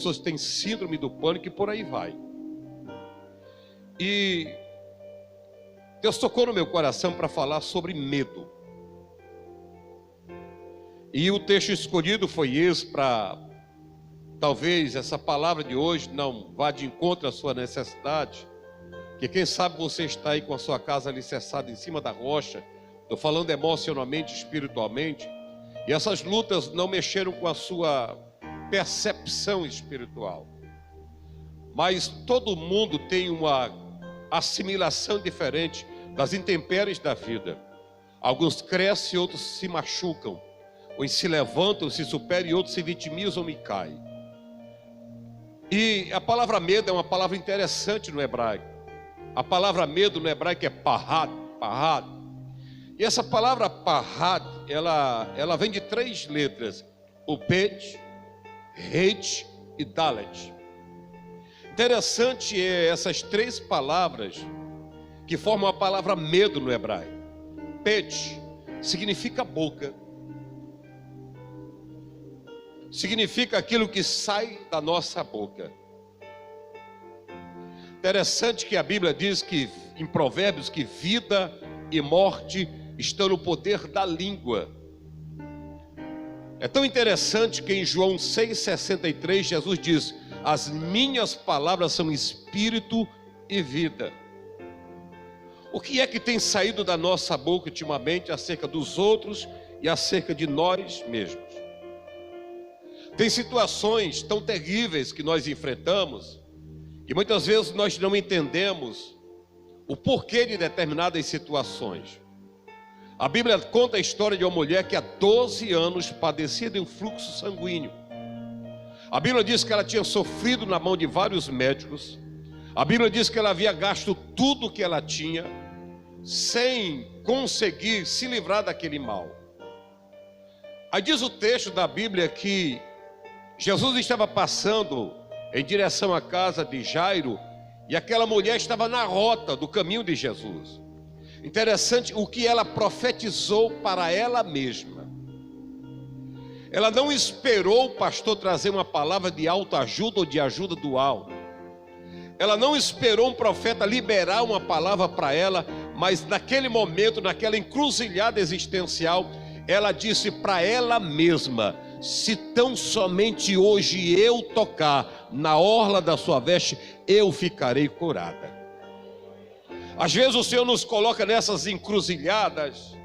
pessoas têm síndrome do pânico e por aí vai. E Deus tocou no meu coração para falar sobre medo. E o texto escolhido foi esse para, talvez essa palavra de hoje não vá de encontro à sua necessidade, que quem sabe você está aí com a sua casa alicerçada em cima da rocha, estou falando emocionalmente, espiritualmente, e essas lutas não mexeram com a sua percepção espiritual. Mas todo mundo tem uma assimilação diferente das intempéries da vida. Alguns crescem, outros se machucam, uns se levantam, se superam e outros se vitimizam e caem. E a palavra medo é uma palavra interessante no hebraico. A palavra medo no hebraico é pahad. E essa palavra pahad, ela vem de 3 letras: o bet, het e dalet. Interessante é essas 3 palavras que formam a palavra medo no hebraico. Bet significa boca, significa aquilo que sai da nossa boca. Interessante que a Bíblia diz que em Provérbios que vida e morte estão no poder da língua. É tão interessante que em João 6,63 Jesus diz: as minhas palavras são espírito e vida. O que é que tem saído da nossa boca ultimamente acerca dos outros e acerca de nós mesmos? Tem situações tão terríveis que nós enfrentamos e muitas vezes nós não entendemos o porquê de determinadas situações. A Bíblia conta a história de uma mulher que há 12 anos padecia de um fluxo sanguíneo. A Bíblia diz que ela tinha sofrido na mão de vários médicos. A Bíblia diz que ela havia gasto tudo o que ela tinha sem conseguir se livrar daquele mal. Aí diz o texto da Bíblia que Jesus estava passando em direção à casa de Jairo e aquela mulher estava na rota do caminho de Jesus. Interessante o que ela profetizou para ela mesma. Ela não esperou o pastor trazer uma palavra de autoajuda ou de ajuda do alto. Ela não esperou um profeta liberar uma palavra para ela, mas naquele momento, naquela encruzilhada existencial, ela disse para ela mesma: se tão somente hoje eu tocar na orla da sua veste, eu ficarei curada. Às vezes o Senhor nos coloca nessas encruzilhadas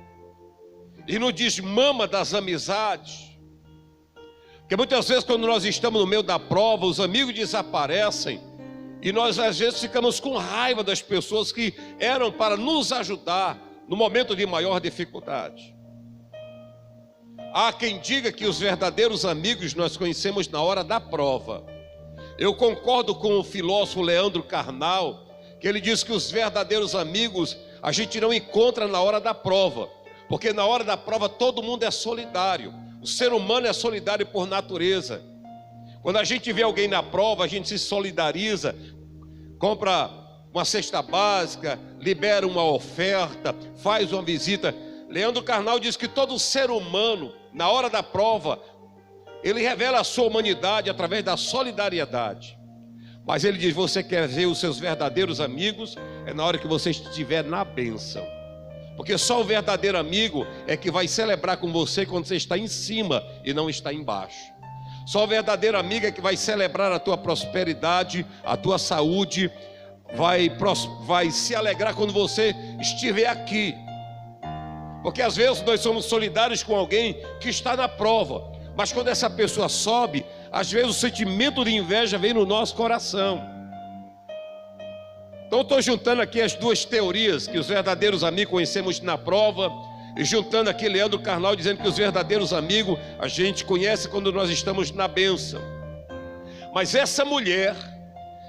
e nos desmama das amizades. Porque muitas vezes quando nós estamos no meio da prova, os amigos desaparecem e nós às vezes ficamos com raiva das pessoas que eram para nos ajudar no momento de maior dificuldade. Há quem diga que os verdadeiros amigos nós conhecemos na hora da prova. Eu concordo com o filósofo Leandro Carnal, que ele diz que os verdadeiros amigos a gente não encontra na hora da prova, porque na hora da prova todo mundo é solidário. O ser humano é solidário por natureza. Quando a gente vê alguém na prova, a gente se solidariza, compra uma cesta básica, libera uma oferta, faz uma visita. Leandro Carnal diz que todo ser humano, na hora da prova, ele revela a sua humanidade através da solidariedade. Mas ele diz: você quer ver os seus verdadeiros amigos? É na hora que você estiver na bênção. Porque só o verdadeiro amigo é que vai celebrar com você quando você está em cima e não está embaixo. Só o verdadeiro amigo é que vai celebrar a tua prosperidade, a tua saúde, vai se alegrar quando você estiver aqui. Porque às vezes nós somos solidários com alguém que está na prova, mas quando essa pessoa sobe, às vezes o sentimento de inveja vem no nosso coração. Então eu estou juntando aqui as 2 teorias, que os verdadeiros amigos conhecemos na prova, e juntando aqui Leandro Carnal dizendo que os verdadeiros amigos a gente conhece quando nós estamos na bênção. Mas essa mulher,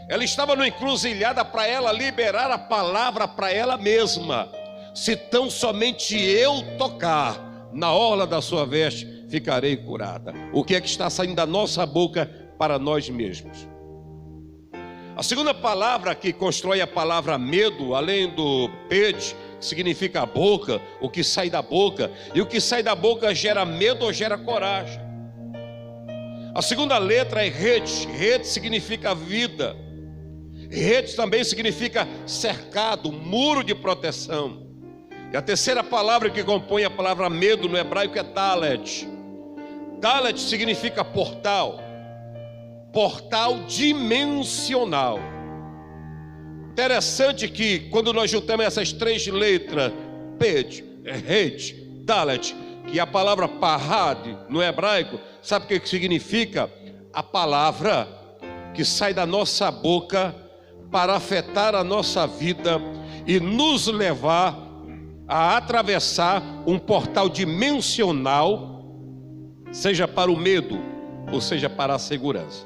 ela estava numa encruzilhada para ela liberar a palavra para ela mesma: se tão somente eu tocar na orla da sua veste, ficarei curada. O que é que está saindo da nossa boca para nós mesmos? A segunda palavra que constrói a palavra medo, além do pet, que significa a boca, o que sai da boca, e o que sai da boca gera medo ou gera coragem. A segunda letra é ret. Ret significa vida. Ret também significa cercado, muro de proteção. E a terceira palavra que compõe a palavra medo no hebraico é dalet. Dalet significa portal. Portal dimensional. Interessante que quando nós juntamos essas três letras, ped, ret, dalet, que é a palavra parad no hebraico, sabe o que significa? A palavra que sai da nossa boca para afetar a nossa vida e nos levar a atravessar um portal dimensional, seja para o medo ou seja para a segurança.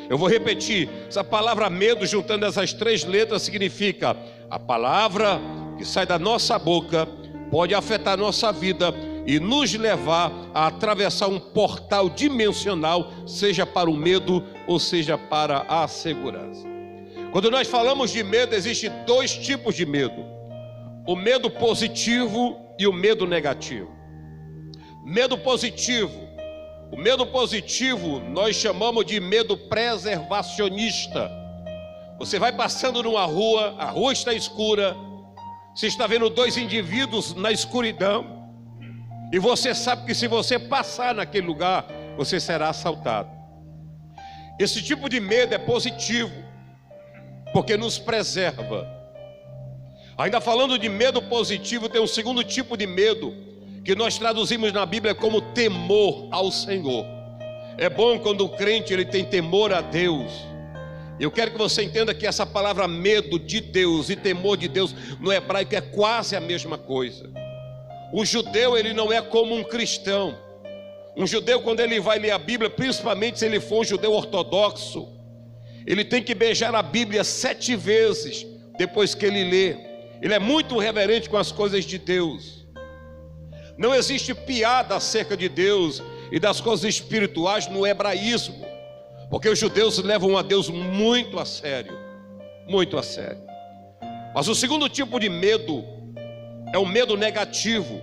Eu vou repetir, essa palavra medo, juntando essas três letras, significa a palavra que sai da nossa boca, pode afetar a nossa vida e nos levar a atravessar um portal dimensional, seja para o medo ou seja para a segurança. Quando nós falamos de medo, existem dois tipos de medo: o medo positivo e o medo negativo. Medo positivo. O medo positivo nós chamamos de medo preservacionista. Você vai passando numa rua, a rua está escura, você está vendo dois indivíduos na escuridão, e você sabe que se você passar naquele lugar, você será assaltado. Esse tipo de medo é positivo, porque nos preserva. Ainda falando de medo positivo, tem um segundo tipo de medo, que nós traduzimos na Bíblia como temor ao Senhor. É bom quando o crente ele tem temor a Deus. Eu quero que você entenda que essa palavra medo de Deus e temor de Deus no hebraico é quase a mesma coisa. O judeu ele não é como um cristão. Um judeu, quando ele vai ler a Bíblia, principalmente se ele for um judeu ortodoxo, ele tem que beijar a Bíblia 7 vezes depois que ele lê. Ele é muito reverente com as coisas de Deus. Não existe piada acerca de Deus e das coisas espirituais no hebraísmo, porque os judeus levam a Deus muito a sério, muito a sério. Mas o segundo tipo de medo é o medo negativo,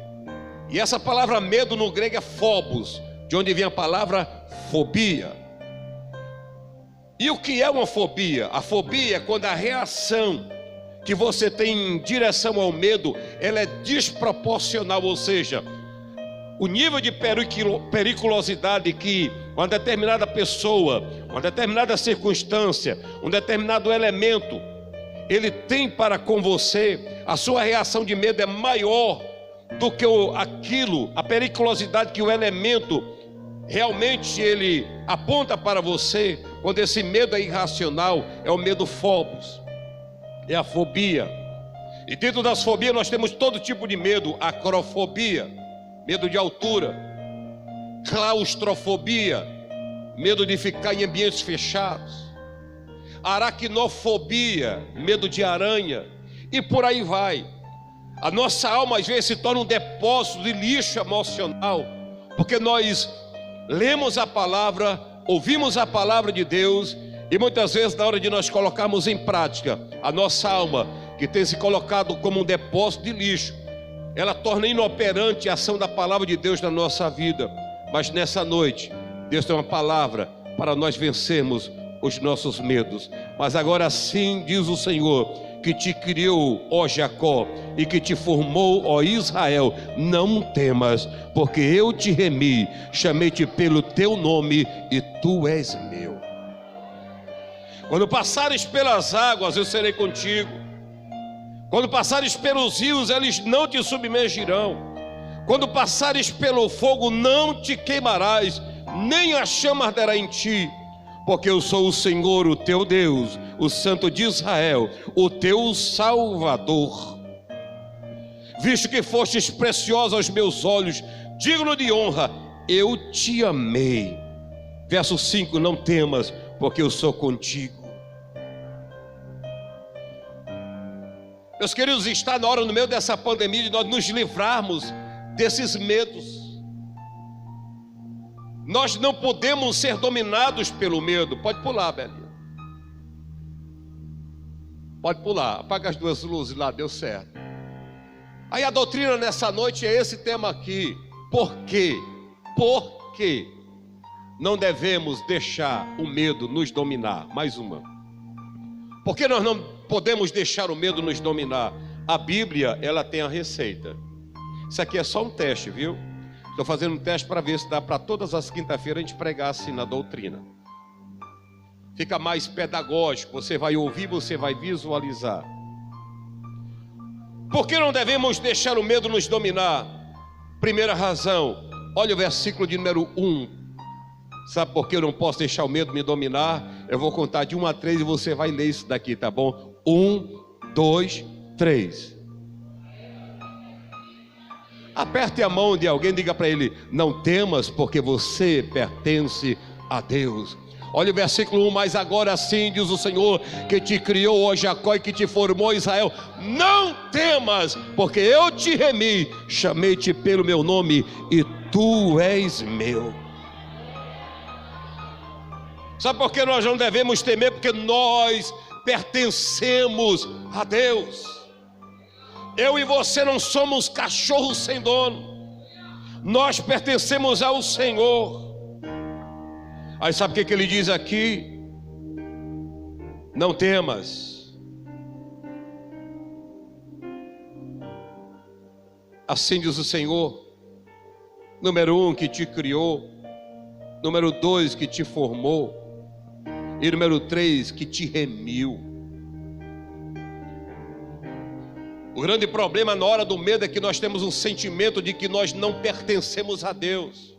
e essa palavra medo no grego é phobos, de onde vem a palavra fobia. E o que é uma fobia? A fobia é quando a reação que você tem em direção ao medo, ela é desproporcional, ou seja, o nível de periculosidade que uma determinada pessoa, uma determinada circunstância, um determinado elemento, ele tem para com você, a sua reação de medo é maior do que a periculosidade que o elemento realmente ele aponta para você. Quando esse medo é irracional, é o medo phobos. É a fobia. E dentro das fobias nós temos todo tipo de medo: acrofobia, medo de altura; claustrofobia, medo de ficar em ambientes fechados; aracnofobia, medo de aranha, e por aí vai. A nossa alma às vezes se torna um depósito de lixo emocional, porque nós lemos a palavra, ouvimos a palavra de Deus, e muitas vezes na hora de nós colocarmos em prática, a nossa alma, que tem se colocado como um depósito de lixo, ela torna inoperante a ação da palavra de Deus na nossa vida. Mas nessa noite, Deus tem uma palavra para nós vencermos os nossos medos. Mas agora sim diz o Senhor, que te criou, ó Jacó, e que te formou, ó Israel: não temas, porque eu te remi, chamei-te pelo teu nome, e tu és meu. Quando passares pelas águas, eu serei contigo. Quando passares pelos rios, eles não te submergirão. Quando passares pelo fogo, não te queimarás, nem a chama arderá em ti, porque eu sou o Senhor, o teu Deus, o Santo de Israel, o teu Salvador. Visto que fostes preciosa aos meus olhos, digno de honra, eu te amei. Verso 5: não temas, porque eu sou contigo. Meus queridos, está na hora, no meio dessa pandemia, de nós nos livrarmos desses medos. Nós não podemos ser dominados pelo medo. Pode pular, Belinha. Pode pular, apaga as duas luzes lá, deu certo. Aí a doutrina nessa noite é esse tema aqui. Por quê? Por quê? não devemos deixar o medo nos dominar. Mais uma. Por que nós não podemos deixar o medo nos dominar? A Bíblia, ela tem a receita. Isso aqui é só um teste, viu? Estou fazendo um teste para ver se dá para todas as quinta-feiras a gente pregar assim na doutrina. Fica mais pedagógico, você vai ouvir, você vai visualizar. Por que não devemos deixar o medo nos dominar? Primeira razão, olha o versículo de número 1. Sabe por que eu não posso deixar o medo me dominar? Eu vou contar de 1 a 3 e você vai ler isso daqui, tá bom? 1, 2, 3. Aperte a mão de alguém, diga para ele: não temas, porque você pertence a Deus. Olha o versículo 1, mas agora sim diz o Senhor, que te criou, ó Jacó, e que te formou, Israel, não temas, porque eu te remi, chamei-te pelo meu nome, e tu és meu. Sabe por que nós não devemos temer? Porque nós pertencemos a Deus. Eu e você não somos cachorros sem dono, nós pertencemos ao Senhor. Aí sabe o que ele diz aqui? Não temas. Assim diz o Senhor. Número 1, que te criou. Número 2, que te formou. E número 3, que te remiu. O grande problema na hora do medo é que nós temos um sentimento de que nós não pertencemos a Deus.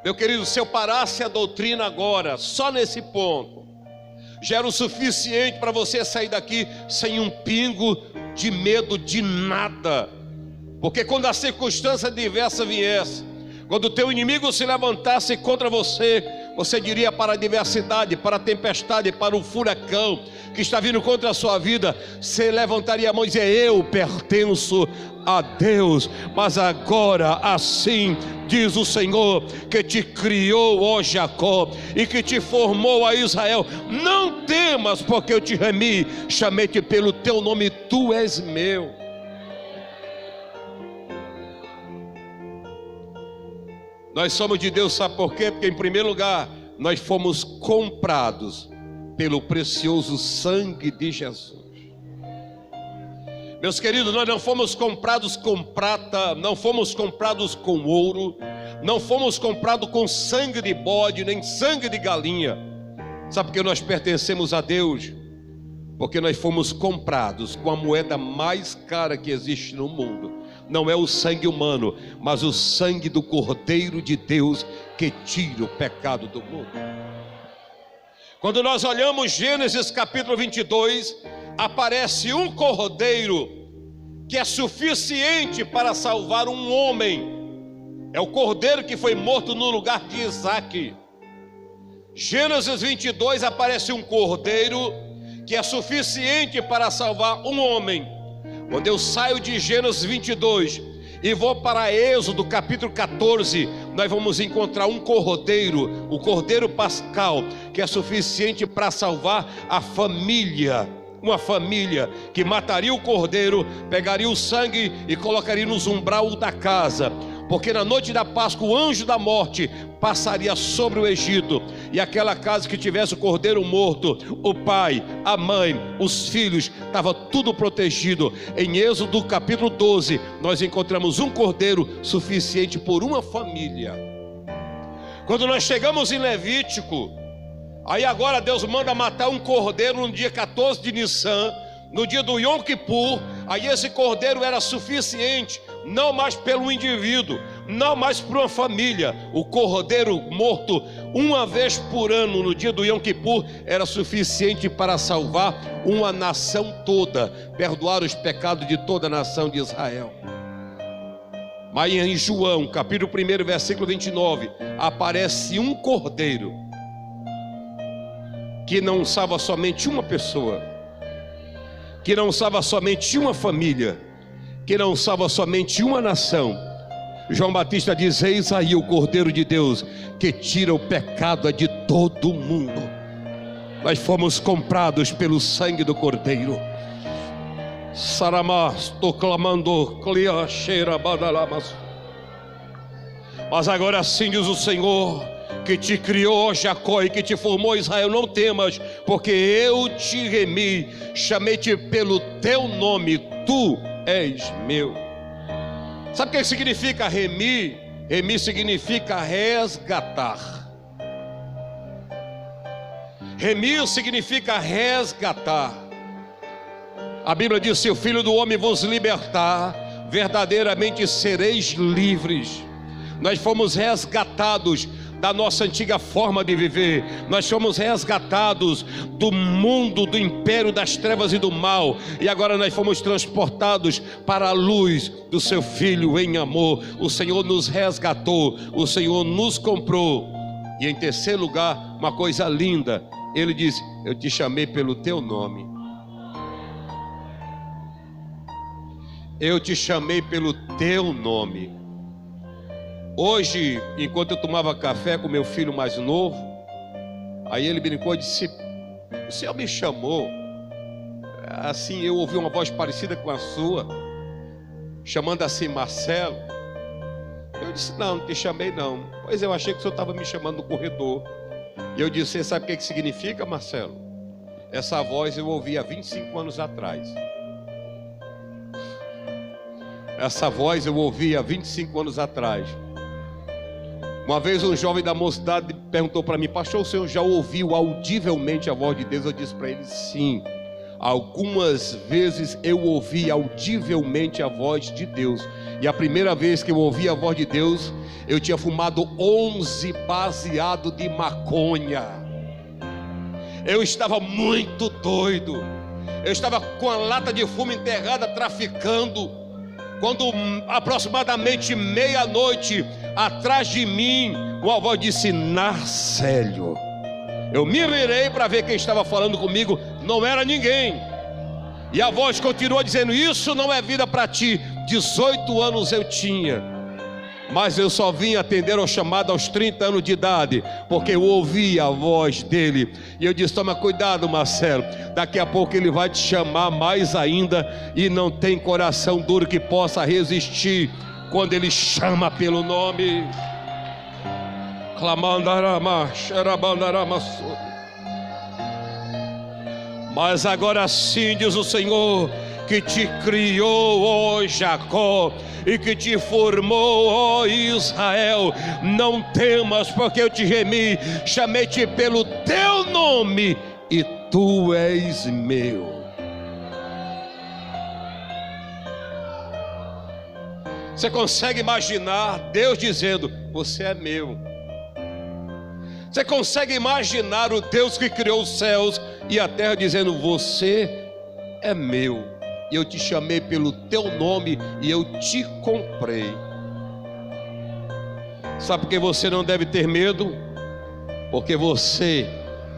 Meu querido, se eu parasse a doutrina agora, só nesse ponto, já era o suficiente para você sair daqui sem um pingo de medo de nada. Porque quando a circunstância adversa viesse, quando o teu inimigo se levantasse contra você, você diria para a adversidade, para a tempestade, para o furacão que está vindo contra a sua vida, você levantaria a mão e dizia: eu pertenço a Deus. Mas agora assim diz o Senhor, que te criou, ó Jacó, e que te formou, a Israel, não temas, porque eu te remi, chamei-te pelo teu nome, tu és meu. Nós somos de Deus, sabe por quê? Porque em primeiro lugar, nós fomos comprados pelo precioso sangue de Jesus. Meus queridos, nós não fomos comprados com prata, não fomos comprados com ouro, não fomos comprados com sangue de bode, nem sangue de galinha. Sabe por que nós pertencemos a Deus? Porque nós fomos comprados com a moeda mais cara que existe no mundo. Não é o sangue humano, mas o sangue do Cordeiro de Deus, que tira o pecado do mundo. Quando nós olhamos Gênesis capítulo 22, aparece um cordeiro que é suficiente para salvar um homem. É o cordeiro que foi morto no lugar de Isaque. Gênesis 22 aparece um cordeiro que é suficiente para salvar um homem. Quando eu saio de Gênesis 22 e vou para Êxodo capítulo 14, nós vamos encontrar um cordeiro, o cordeiro pascal, que é suficiente para salvar a família. Uma família que mataria o cordeiro, pegaria o sangue e colocaria nos umbral da casa. Porque na noite da Páscoa o anjo da morte passaria sobre o Egito, e aquela casa que tivesse o cordeiro morto, o pai, a mãe, os filhos, estava tudo protegido. Em Êxodo capítulo 12 nós encontramos um cordeiro suficiente por uma família. Quando nós chegamos em Levítico, aí agora Deus manda matar um cordeiro no dia 14 de Nissan, no dia do Yom Kippur. Aí esse cordeiro era suficiente, não mais pelo indivíduo, não mais para uma família. O cordeiro morto uma vez por ano no dia do Yom Kippur era suficiente para salvar uma nação toda, perdoar os pecados de toda a nação de Israel. Mas em João capítulo 1 versículo 29 aparece um cordeiro que não salva somente uma pessoa, que não salva somente uma família, que não salva somente uma nação. João Batista diz: eis aí o Cordeiro de Deus, que tira o pecado de todo mundo. Nós fomos comprados pelo sangue do Cordeiro. Saramás, estou clamando, mas agora sim diz o Senhor, que te criou, Jacó, e que te formou, Israel, não temas, porque eu te remi, chamei-te pelo teu nome, tu és meu. Sabe o que significa remir? Remir significa resgatar. Remir significa resgatar. A Bíblia diz: se o Filho do Homem vos libertar, verdadeiramente sereis livres. Nós fomos resgatados da nossa antiga forma de viver. Nós fomos resgatados do mundo, do império das trevas e do mal, e agora nós fomos transportados para a luz do seu Filho em amor. O Senhor nos resgatou, o Senhor nos comprou. E em terceiro lugar, uma coisa linda, Ele diz: eu te chamei pelo teu nome. Eu te chamei pelo teu nome. Hoje, enquanto eu tomava café com meu filho mais novo, aí ele brincou e disse: o Senhor me chamou. Assim, eu ouvi uma voz parecida com a sua, chamando assim Marcelo. Eu disse: não te chamei não. Pois eu achei que o Senhor estava me chamando no corredor. E eu disse: você sabe o que significa, Marcelo? Essa voz eu ouvi há 25 anos atrás. Essa voz eu ouvi há 25 anos atrás. Uma vez um jovem da mocidade perguntou para mim: pastor, o senhor já ouviu audivelmente a voz de Deus? Eu disse para ele: sim, algumas vezes eu ouvi audivelmente a voz de Deus. E a primeira vez que eu ouvi a voz de Deus, eu tinha fumado 11 baseado de maconha. Eu estava muito doido. Eu estava com a lata de fumo enterrada, traficando. Quando aproximadamente meia-noite, atrás de mim, uma voz disse: Narcélio. Eu me virei para ver quem estava falando comigo. Não era ninguém. E a voz continuou dizendo: isso não é vida para ti. 18 anos eu tinha, mas eu só vim atender ao chamado aos 30 anos de idade, porque eu ouvi a voz dele. E eu disse: toma cuidado, Marcelo, daqui a pouco ele vai te chamar mais ainda, e não tem coração duro que possa resistir quando ele chama pelo nome. Mas agora sim, diz o Senhor, que te criou, ó Jacó, e que te formou, ó Israel, não temas, porque eu te remi, chamei-te pelo teu nome, e tu és meu. Você consegue imaginar Deus dizendo: você é meu? Você consegue imaginar o Deus que criou os céus e a terra dizendo: você é meu, e eu te chamei pelo teu nome, e eu te comprei. Sabe por que você não deve ter medo? Porque você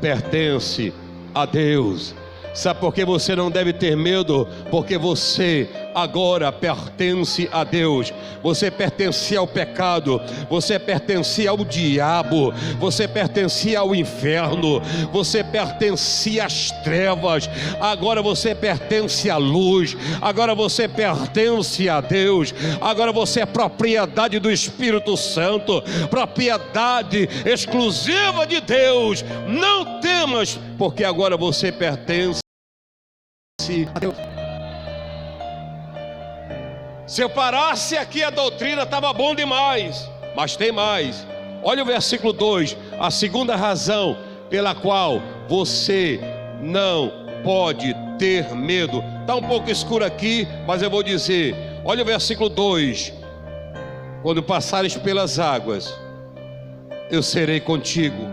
pertence a Deus. Sabe por que você não deve ter medo? Porque você agora pertence a Deus. Você pertencia ao pecado, você pertencia ao diabo, você pertencia ao inferno, você pertencia às trevas. Agora você pertence à luz, agora você pertence a Deus. Agora você é propriedade do Espírito Santo, propriedade exclusiva de Deus. Não temas, porque agora você pertence a Deus. Se eu parasse aqui a doutrina estava bom demais, mas tem mais. Olha o versículo 2, a segunda razão pela qual você não pode ter medo. Está um pouco escuro aqui, mas eu vou dizer. Olha o versículo 2: quando passares pelas águas, eu serei contigo.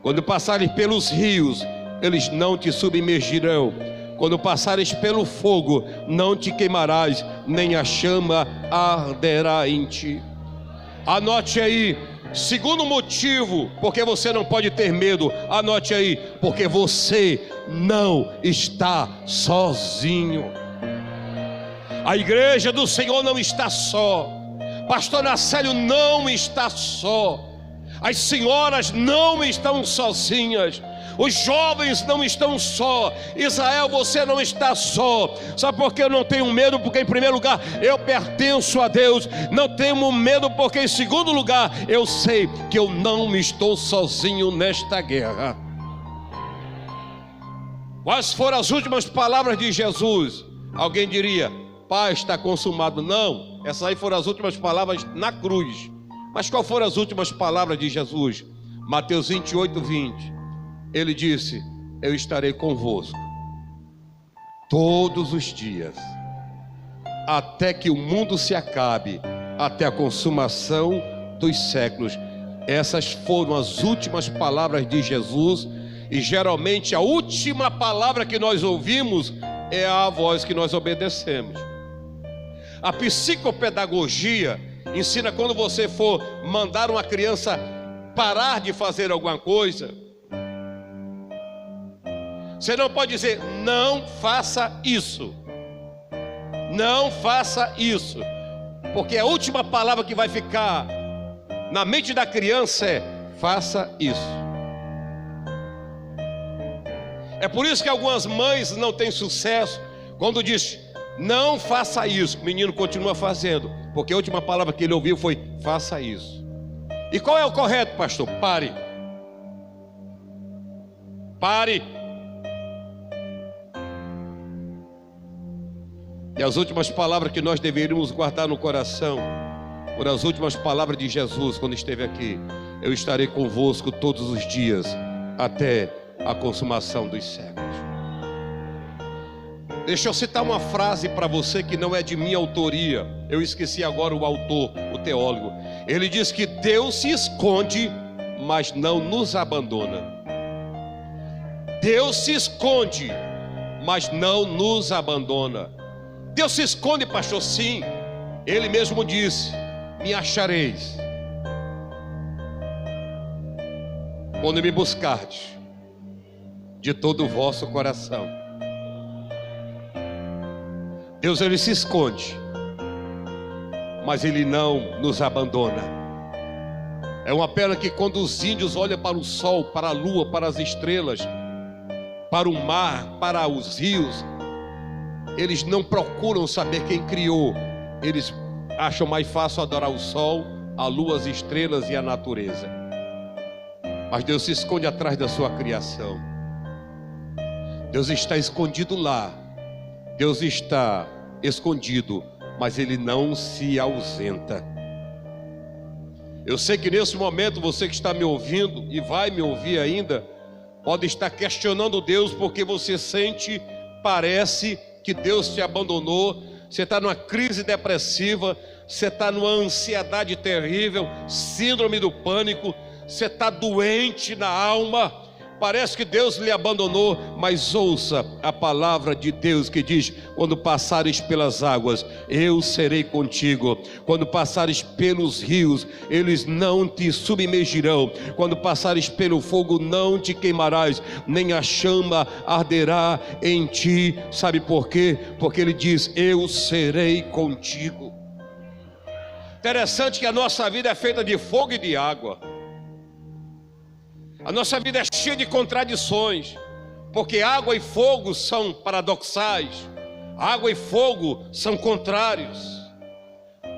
Quando passares pelos rios, eles não te submergirão. Quando passares pelo fogo, não te queimarás, nem a chama arderá em ti. Anote aí, segundo motivo, porque você não pode ter medo. Anote aí, porque você não está sozinho. A igreja do Senhor não está só. Pastor Narcélio não está só. As senhoras não estão sozinhas. Os jovens não estão só. Israel, você não está só. Sabe por que eu não tenho medo? Porque em primeiro lugar eu pertenço a Deus. Não tenho medo porque em segundo lugar eu sei que eu não estou sozinho nesta guerra. Quais foram as últimas palavras de Jesus? Alguém diria: Pai, está consumado. Não, essas aí foram as últimas palavras na cruz. Mas qual foram as últimas palavras de Jesus? Mateus 28, 20. Ele disse: eu estarei convosco todos os dias, até que o mundo se acabe, até a consumação dos séculos. Essas foram as últimas palavras de Jesus. E geralmente a última palavra que nós ouvimos é a voz que nós obedecemos. A psicopedagogia ensina quando você for mandar uma criança parar de fazer alguma coisa, você não pode dizer: não faça isso, não faça isso, porque a última palavra que vai ficar na mente da criança é: faça isso. É por isso que algumas mães não têm sucesso quando diz: não faça isso. O menino continua fazendo, porque a última palavra que ele ouviu foi: faça isso. E qual é o correto, pastor? Pare. Pare. E as últimas palavras que nós deveríamos guardar no coração foram as últimas palavras de Jesus quando esteve aqui: eu estarei convosco todos os dias, até a consumação dos séculos. Deixa eu citar uma frase para você que não é de minha autoria. Eu esqueci agora o autor, o teólogo. Ele diz que Deus se esconde, mas não nos abandona. Deus se esconde, mas não nos abandona. Deus se esconde, pastor? Sim. Ele mesmo disse: me achareis quando me buscardes de todo o vosso coração. Deus, ele se esconde, mas ele não nos abandona. É uma pena que quando os índios olham para o sol, para a lua, para as estrelas, para o mar, para os rios, eles não procuram saber quem criou. Eles acham mais fácil adorar o sol, a lua, as estrelas e a natureza. Mas Deus se esconde atrás da sua criação. Deus está escondido lá. Deus está escondido, mas ele não se ausenta. Eu sei que nesse momento você que está me ouvindo e vai me ouvir ainda, pode estar questionando Deus, porque você sente, parece que Deus te abandonou. Você está numa crise depressiva, você está numa ansiedade terrível, síndrome do pânico, você está doente na alma. Parece que Deus lhe abandonou, mas ouça a palavra de Deus que diz: quando passares pelas águas, eu serei contigo. Quando passares pelos rios, eles não te submergirão. Quando passares pelo fogo, não te queimarás, nem a chama arderá em ti. Sabe por quê? Porque ele diz: eu serei contigo. Interessante que a nossa vida é feita de fogo e de água. A nossa vida é cheia de contradições, porque água e fogo são paradoxais, água e fogo são contrários.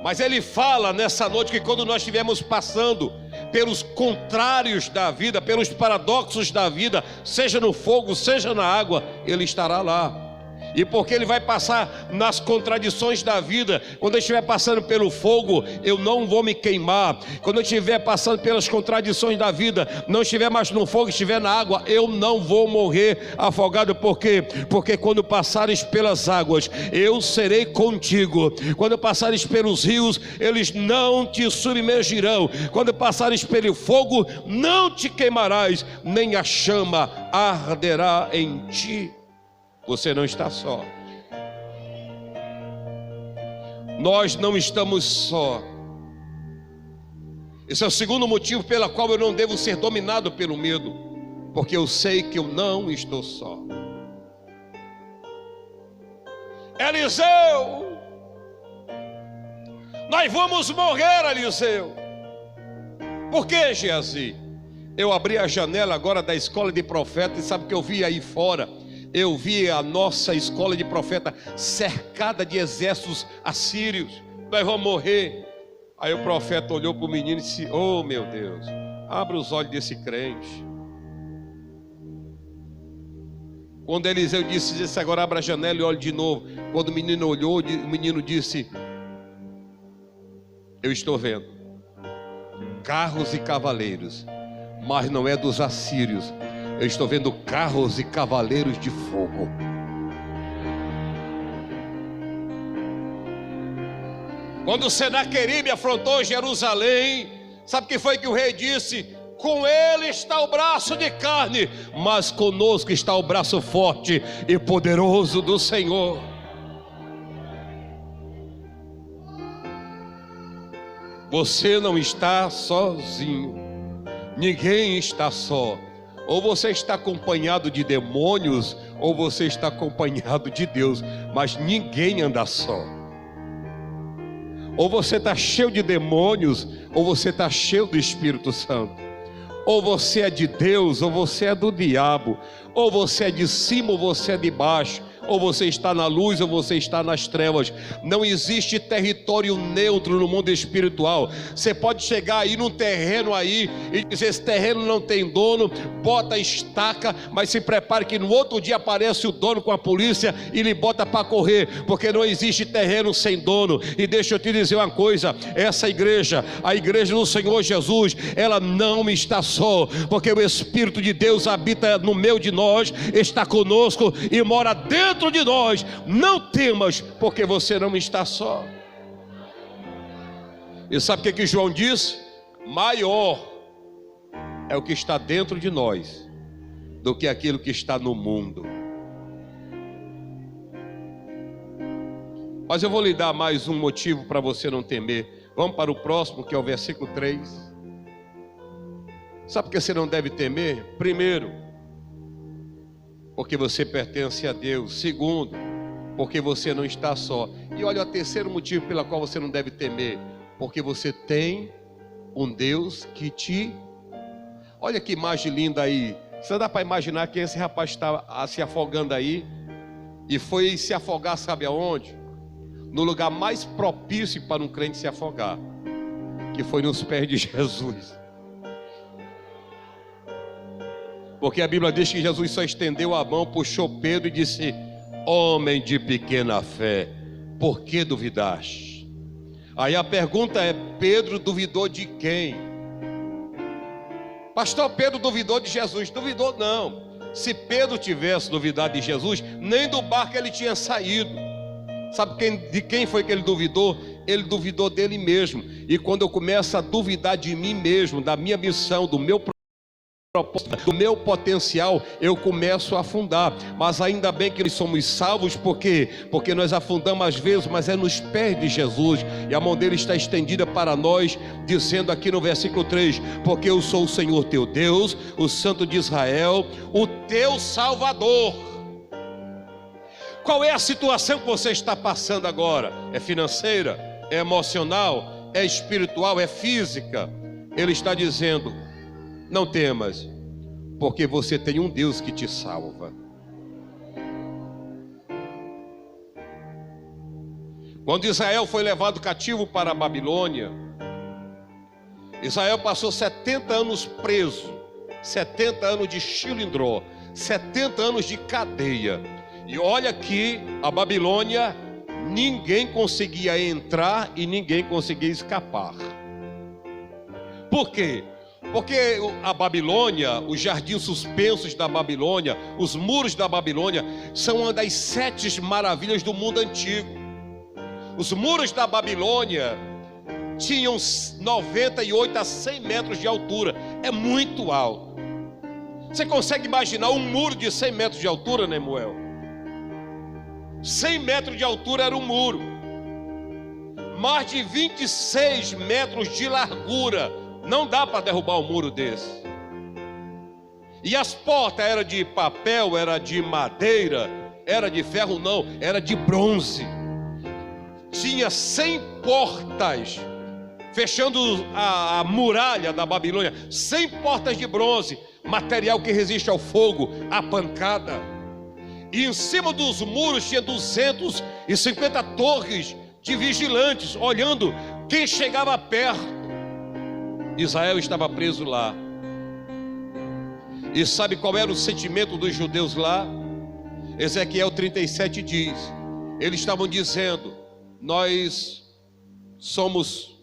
Mas ele fala nessa noite que quando nós estivermos passando pelos contrários da vida, pelos paradoxos da vida, seja no fogo, seja na água, ele estará lá. E porque ele vai passar nas contradições da vida, quando eu estiver passando pelo fogo, eu não vou me queimar. Quando eu estiver passando pelas contradições da vida, não estiver mais no fogo, estiver na água, eu não vou morrer afogado. Por quê? Porque quando passares pelas águas, eu serei contigo. Quando passares pelos rios, eles não te submergirão. Quando passares pelo fogo, não te queimarás, nem a chama arderá em ti. Você não está só. Nós não estamos só. Esse é o segundo motivo pelo qual eu não devo ser dominado pelo medo, porque eu sei que eu não estou só. Eliseu, nós vamos morrer, Eliseu. Por que, Geazi? Eu abri a janela agora da escola de profeta e sabe o que eu vi aí fora? Eu vi a nossa escola de profeta cercada de exércitos assírios. Nós vamos morrer. Aí o profeta olhou para o menino e disse: oh meu Deus, abre os olhos desse crente. Quando Eliseu disse agora abre a janela e olhe de novo. Quando o menino olhou, o menino disse: eu estou vendo carros e cavaleiros, mas não é dos assírios. Eu estou vendo carros e cavaleiros de fogo. Quando Senaqueribe afrontou Jerusalém, sabe o que foi que o rei disse? Com ele está o braço de carne, mas conosco está o braço forte e poderoso do Senhor. Você não está sozinho. Ninguém está só. Ou você está acompanhado de demônios, ou você está acompanhado de Deus. Mas ninguém anda só. Ou você está cheio de demônios, ou você está cheio do Espírito Santo. Ou você é de Deus, ou você é do diabo. Ou você é de cima, ou você é de baixo. Ou você está na luz, ou você está nas trevas. Não existe território neutro no mundo espiritual. Você pode chegar aí num terreno aí e dizer: esse terreno não tem dono, bota a estaca, mas se prepare que no outro dia aparece o dono com a polícia e lhe bota para correr, porque não existe terreno sem dono. E deixa eu te dizer uma coisa: essa igreja, a igreja do Senhor Jesus, ela não está só, porque o Espírito de Deus habita no meio de nós, está conosco e mora dentro de nós. Não temas, porque você não está só. E sabe o que João diz? Maior é o que está dentro de nós do que aquilo que está no mundo. Mas eu vou lhe dar mais um motivo para você não temer. Vamos para o próximo, que é o versículo 3. Sabe por que você não deve temer? Primeiro, porque você pertence a Deus. Segundo, porque você não está só. E olha o terceiro motivo pelo qual você não deve temer: porque você tem um Deus que te... Olha que imagem linda aí. Você dá para imaginar que esse rapaz está se afogando aí e foi se afogar, sabe aonde? No lugar mais propício para um crente se afogar, que foi nos pés de Jesus. Porque a Bíblia diz que Jesus só estendeu a mão, puxou Pedro e disse: homem de pequena fé, por que duvidaste? Aí a pergunta é: Pedro duvidou de quem? Pastor, Pedro duvidou de Jesus. Duvidou não. Se Pedro tivesse duvidado de Jesus, nem do barco ele tinha saído. Sabe de quem foi que ele duvidou? Ele duvidou dele mesmo. E quando eu começo a duvidar de mim mesmo, da minha missão, do meu do meu potencial, eu começo a afundar. Mas ainda bem que nós somos salvos. Por quê? Porque nós afundamos às vezes, mas é nos pés de Jesus, e a mão dele está estendida para nós, dizendo aqui no versículo 3: porque eu sou o Senhor teu Deus, o Santo de Israel, o teu Salvador. Qual é a situação que você está passando agora? É financeira? É emocional? É espiritual? É física? Ele está dizendo: não temas, porque você tem um Deus que te salva. Quando Israel foi levado cativo para a Babilônia, Israel passou 70 anos preso, 70 anos de chilindró, 70 anos de cadeia. E olha que a Babilônia, ninguém conseguia entrar e ninguém conseguia escapar. Por quê? Porque a Babilônia, os jardins suspensos da Babilônia, os muros da Babilônia, são uma das 7 maravilhas do mundo antigo. Os muros da Babilônia tinham 98 a 100 metros de altura. É muito alto. Você consegue imaginar um muro de 100 metros de altura, Nemuel? 100 metros de altura era um muro. Mais de 26 metros de largura. Não dá para derrubar um muro desse. E as portas eram de papel, era de madeira, era de ferro não, era de bronze. Tinha 100 portas fechando a muralha da Babilônia, 100 portas de bronze, material que resiste ao fogo, à pancada. E em cima dos muros tinha 250 torres de vigilantes, olhando quem chegava perto. Israel estava preso lá. E sabe qual era o sentimento dos judeus lá? Ezequiel 37 diz: eles estavam dizendo: nós somos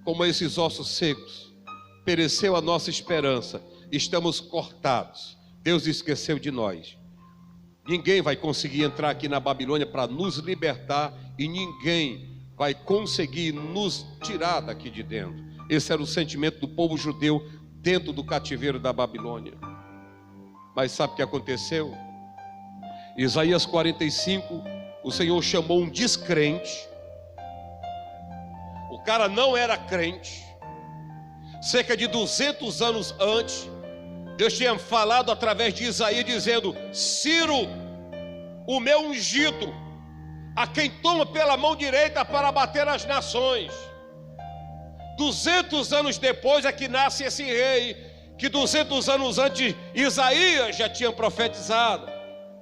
como esses ossos secos, pereceu a nossa esperança, estamos cortados, Deus esqueceu de nós. Ninguém vai conseguir entrar aqui na Babilônia para nos libertar, e ninguém vai conseguir nos tirar daqui de dentro. Esse era o sentimento do povo judeu dentro do cativeiro da Babilônia. Mas sabe o que aconteceu? Isaías 45, o Senhor chamou um descrente. O cara não era crente. Cerca de 200 anos antes, Deus tinha falado através de Isaías, dizendo: Ciro, o meu ungido, a quem toma pela mão direita para bater as nações. 200 anos depois é que nasce esse rei, que 200 anos antes Isaías já tinha profetizado: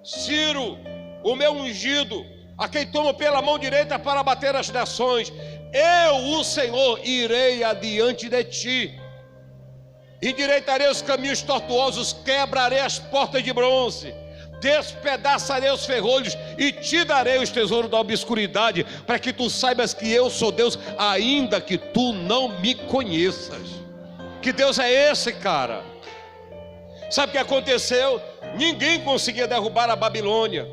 Ciro, o meu ungido, a quem toma pela mão direita para bater as nações. Eu, o Senhor, irei adiante de ti, endireitarei os caminhos tortuosos, quebrarei as portas de bronze, despedaçarei os ferrolhos e te darei os tesouros da obscuridade, para que tu saibas que eu sou Deus, ainda que tu não me conheças. Que Deus é esse, cara? Sabe o que aconteceu? Ninguém conseguia derrubar a Babilônia,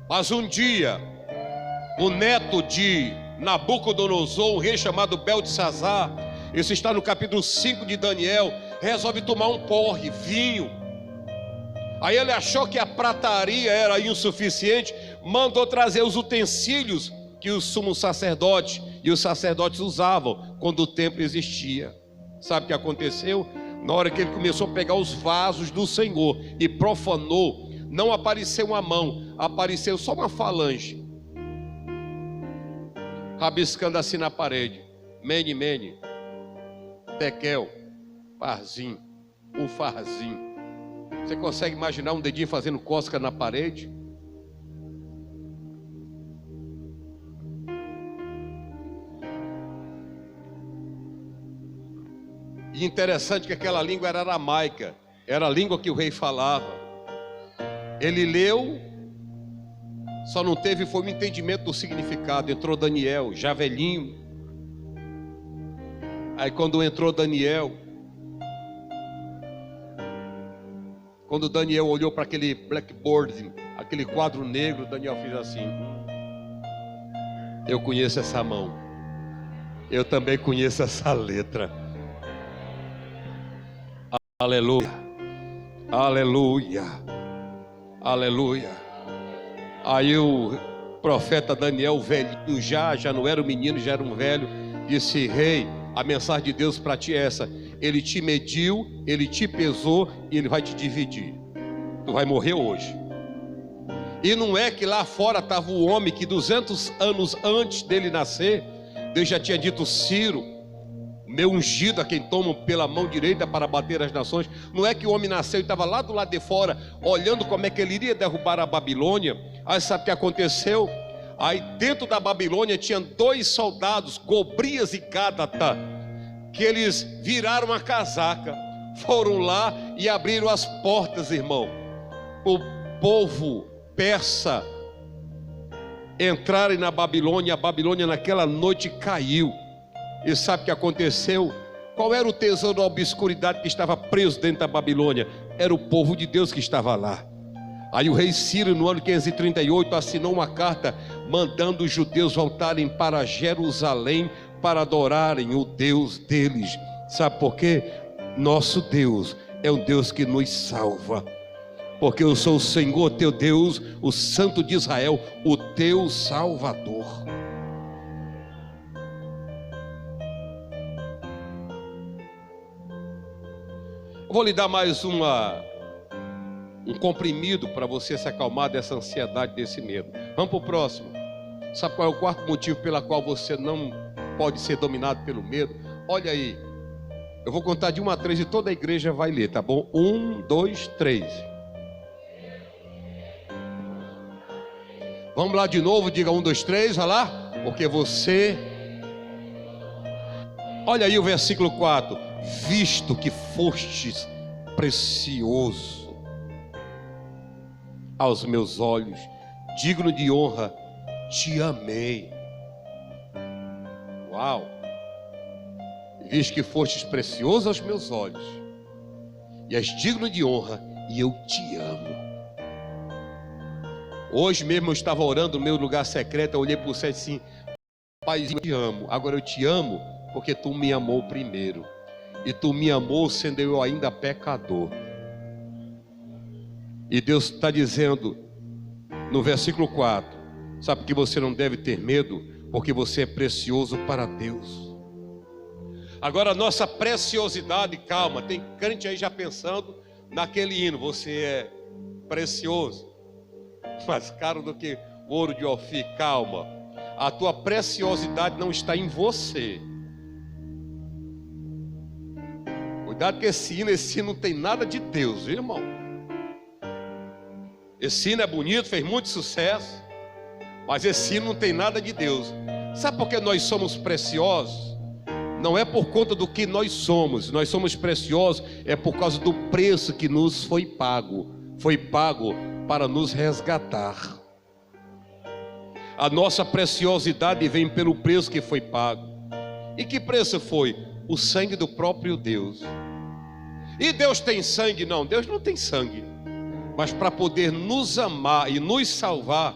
mas um dia o neto de Nabucodonosor, um rei chamado Beltesazar, isso está no capítulo 5 de Daniel, resolve tomar um porre, vinho. Aí ele achou que a prataria era insuficiente, mandou trazer os utensílios que os sumos sacerdotes e os sacerdotes usavam quando o templo existia. Sabe o que aconteceu? Na hora que ele começou a pegar os vasos do Senhor e profanou, não apareceu uma mão, apareceu só uma falange, rabiscando assim na parede: Mene, Mene, Tekel, Parzim, Ufarzim. Você consegue imaginar um dedinho fazendo cosca na parede? E interessante que aquela língua era aramaica, era a língua que o rei falava. Ele leu, só não teve foi um entendimento do significado. Entrou Daniel, já velhinho. Aí quando entrou Daniel, quando Daniel olhou para aquele blackboard, aquele quadro negro, Daniel fez assim: eu conheço essa mão, eu também conheço essa letra. Aleluia, aleluia, aleluia. Aí o profeta Daniel, velhinho já não era um menino, já era um velho, disse: rei, a mensagem de Deus para ti é essa: ele te mediu, ele te pesou e ele vai te dividir. Tu vai morrer hoje. E não é que lá fora estava o homem que 200 anos antes dele nascer, Deus já tinha dito: Ciro, meu ungido, a quem tomo pela mão direita para bater as nações. Não é que o homem nasceu e estava lá do lado de fora, olhando como é que ele iria derrubar a Babilônia. Aí sabe o que aconteceu? Aí dentro da Babilônia tinha 2 soldados, Gobrias e Gádata, que eles viraram a casaca, foram lá e abriram as portas, irmão. O povo persa entrarem na Babilônia, a Babilônia naquela noite caiu. E sabe o que aconteceu? Qual era o tesouro da obscuridade que estava preso dentro da Babilônia? Era o povo de Deus que estava lá. Aí o rei Ciro, no ano 538, assinou uma carta mandando os judeus voltarem para Jerusalém para adorarem o Deus deles. Sabe por quê? Nosso Deus é um Deus que nos salva, porque eu sou o Senhor teu Deus, o Santo de Israel, o teu Salvador. Vou lhe dar mais um comprimido para você se acalmar dessa ansiedade, desse medo. Vamos para o próximo. Sabe qual é o quarto motivo pela qual você não pode ser dominado pelo medo. Olha aí, eu vou contar de 1 a 3 e toda a igreja vai ler, tá bom? 1, 2, 3. Vamos lá de novo, diga 1, 2, 3, vai lá. Porque você... Olha aí o versículo 4. Visto que fostes precioso aos meus olhos, digno de honra, te amei. Uau! Visto que fostes precioso aos meus olhos, e és digno de honra, e eu te amo. Hoje mesmo eu estava orando no meu lugar secreto, eu olhei para o céu e disse assim: Pai, eu te amo. Agora eu te amo porque tu me amou primeiro. E tu me amou sendo eu ainda pecador. E Deus está dizendo no versículo 4: sabe que você não deve ter medo, porque você é precioso para Deus. Agora a nossa preciosidade, calma, tem crente aí já pensando naquele hino: você é precioso, mais caro do que ouro de Ofir. Calma, a tua preciosidade não está em você. Cuidado que esse hino não tem nada de Deus, viu, irmão? Esse hino é bonito, fez muito sucesso, mas esse hino não tem nada de Deus. Sabe por que nós somos preciosos? Não é por conta do que nós somos preciosos, é por causa do preço que nos foi pago. Foi pago para nos resgatar. A nossa preciosidade vem pelo preço que foi pago. E que preço foi? O sangue do próprio Deus. E Deus tem sangue? Não, Deus não tem sangue. Mas para poder nos amar e nos salvar,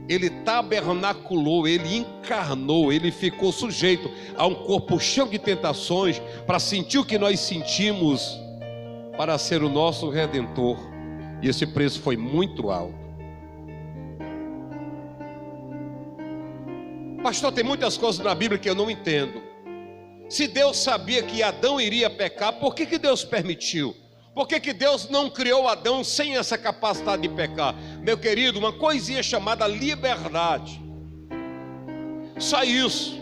Ele tabernaculou, Ele encarnou, Ele ficou sujeito a um corpo cheio de tentações, para sentir o que nós sentimos, para ser o nosso Redentor. E esse preço foi muito alto. Pastor, tem muitas coisas na Bíblia que eu não entendo. Se Deus sabia que Adão iria pecar, por que Deus permitiu? Por que Deus não criou Adão sem essa capacidade de pecar? Meu querido, uma coisinha chamada liberdade. Só isso.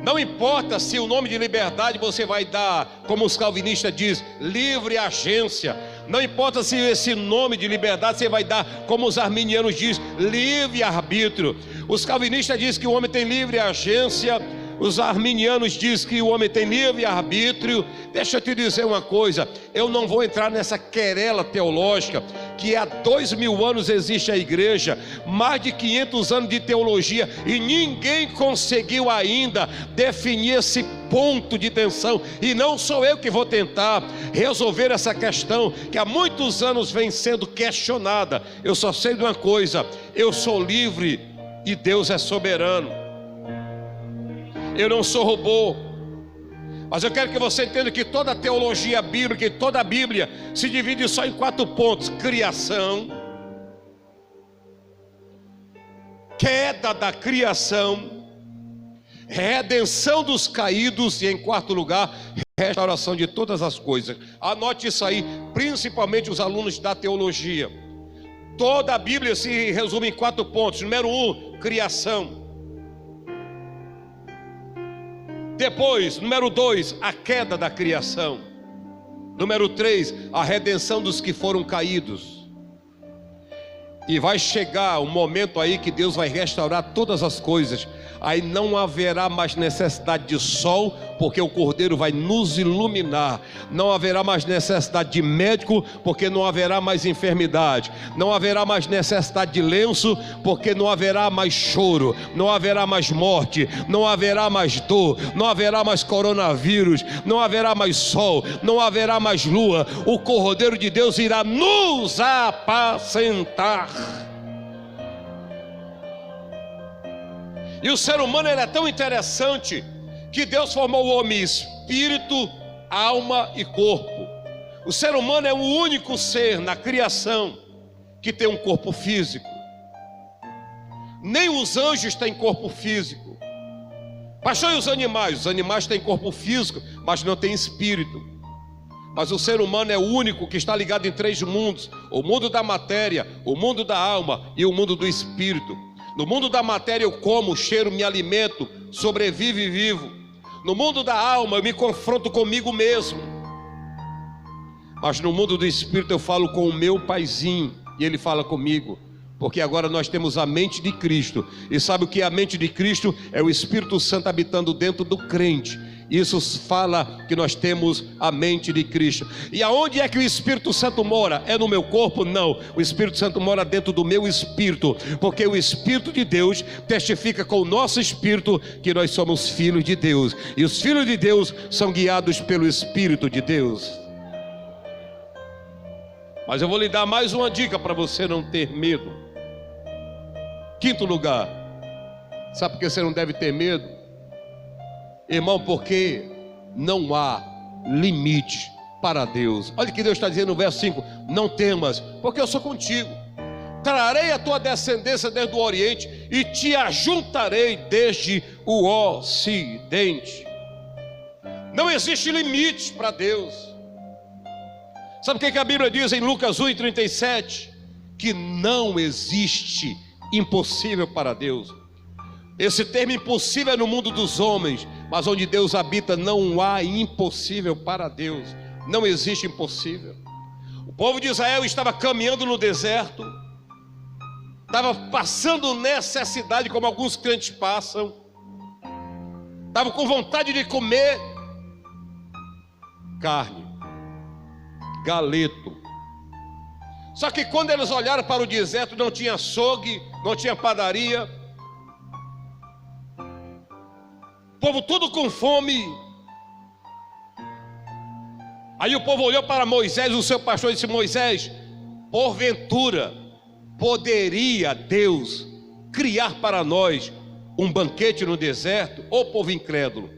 Não importa se o nome de liberdade você vai dar, como os calvinistas dizem, livre agência. Não importa se esse nome de liberdade você vai dar, como os arminianos dizem, livre arbítrio. Os calvinistas dizem que o homem tem livre agência. Os arminianos dizem que o homem tem livre arbítrio. Deixa eu te dizer uma coisa, eu não vou entrar nessa querela teológica, que há 2000 anos existe a igreja, mais de 500 anos de teologia, e ninguém conseguiu ainda definir esse ponto de tensão. E não sou eu que vou tentar resolver essa questão, que há muitos anos vem sendo questionada. Eu só sei de uma coisa: eu sou livre e Deus é soberano. Eu não sou robô. Mas eu quero que você entenda que toda a teologia bíblica e toda a Bíblia se divide só em 4 pontos: criação, queda da criação, redenção dos caídos e, em 4º lugar, restauração de todas as coisas. Anote isso aí, principalmente os alunos da teologia. Toda a Bíblia se resume em 4 pontos. Número 1, criação. Depois, número 2, a queda da criação. Número 3, a redenção dos que foram caídos. E vai chegar um momento aí que Deus vai restaurar todas as coisas. Aí não haverá mais necessidade de sol, porque o Cordeiro vai nos iluminar. Não haverá mais necessidade de médico, porque não haverá mais enfermidade. Não haverá mais necessidade de lenço, porque não haverá mais choro. Não haverá mais morte. Não haverá mais dor. Não haverá mais coronavírus. Não haverá mais sol. Não haverá mais lua. O Cordeiro de Deus irá nos apacentar. E o ser humano, ele é tão interessante, que Deus formou o homem espírito, alma e corpo. O ser humano é o único ser na criação que tem um corpo físico. Nem os anjos têm corpo físico. Pastor, e os animais? Os animais têm corpo físico, mas não têm espírito. Mas o ser humano é o único que está ligado em 3 mundos: o mundo da matéria, o mundo da alma e o mundo do espírito. No mundo da matéria eu como, cheiro, me alimento, sobrevivo e vivo. No mundo da alma eu me confronto comigo mesmo. Mas no mundo do espírito eu falo com o meu paizinho e ele fala comigo. Porque agora nós temos a mente de Cristo. E sabe o que é a mente de Cristo? É o Espírito Santo habitando dentro do crente. Isso fala que nós temos a mente de Cristo. E aonde é que o Espírito Santo mora? É no meu corpo? Não. O Espírito Santo mora dentro do meu espírito. Porque o Espírito de Deus testifica com o nosso espírito que nós somos filhos de Deus. E os filhos de Deus são guiados pelo Espírito de Deus. Mas eu vou lhe dar mais uma dica para você não ter medo. Quinto lugar, sabe por que você não deve ter medo? Irmão, porque não há limite para Deus. Olha o que Deus está dizendo no verso 5: não temas, porque eu sou contigo. Trarei a tua descendência desde o Oriente e te ajuntarei desde o Ocidente. Não existe limite para Deus. Sabe o que a Bíblia diz em Lucas 1:37? Que não existe impossível para Deus. Esse termo impossível é no mundo dos homens, mas onde Deus habita não há impossível para Deus. Não existe impossível. O povo de Israel estava caminhando no deserto, estava passando necessidade como alguns crentes passam, estavam com vontade de comer carne, galeto. Só que quando eles olharam para o deserto, não tinha açougue, não tinha padaria. O povo tudo com fome. Aí o povo olhou para Moisés, o seu pastor, e disse: Moisés, porventura poderia Deus criar para nós um banquete no deserto? Ô povo incrédulo.